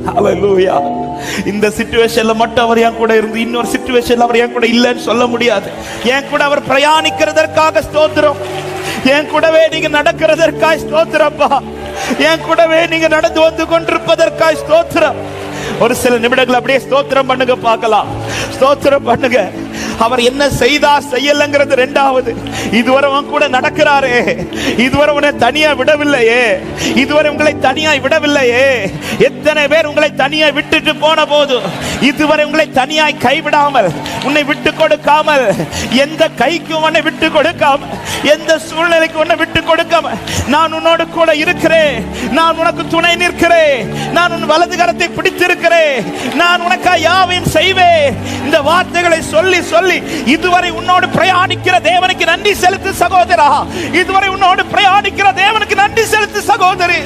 ஹல்லேலூயா. இந்த சிச்சுவேஷன்ல மட்டும் அவர் என் கூட இருந்து இன்னொரு சிச்சுவேஷன்ல அவர் என் கூட இல்லைன்னு சொல்ல முடியாது. என் கூட அவர் பிரயாணிக்கிறதற்காக ஸ்தோத்திரம். என் கூடவே நீங்க நடக்கிறதற்காக ஸ்தோத்திரப்பா. என் கூடவே நீங்க நடந்து வந்து கொண்டிருப்பதற்காக ஸ்தோத்திரம். ஒரு சில நிமிடங்கள் அப்படியே ஸ்தோத்திரம் பண்ணுங்க பார்க்கலாம். ஸ்தோத்திரம் பண்ணுங்க. அவர் என்ன செய்தார் செய்யலங்கிறது இரண்டாவது. இதுவரை உன் கூட நடக்கிறாரே, இதுவரை உன்னை தனியா விடவில்லையே, இதுவரை உங்களை தனியா விடவில்லையே. எத்தனை பேர் உங்களை தனியா விட்டுட்டு போன போது இதுவரை உங்களை தனியாய் கைவிடாமல், உன்னை விட்டு கொடுக்காமல், எந்த கைக்கும் உன்னை விட்டு கொடுக்காம, எந்த சூழ்நிலைக்கு உன்னை விட்டு கொடுக்காம, நான் உன்னோடு கூட இருக்கிறேன், நான் உனக்கு துணை நிற்கிறேன், நான் உன் வலது கரத்தை பிடித்திருக்கிறேன், நான் உனக்காக யாவையும் செய்வேன். இந்த வார்த்தைகளை சொல்லி சொல்லி இதுவரை உன்னோடு பிரயாணிக்கிற தேவனுக்கு நன்றி செலுத்து சகோதரா. இதுவரை உன்னோடு பிரயாணிக்கிற தேவனுக்கு நன்றி செலுத்து சகோதரி.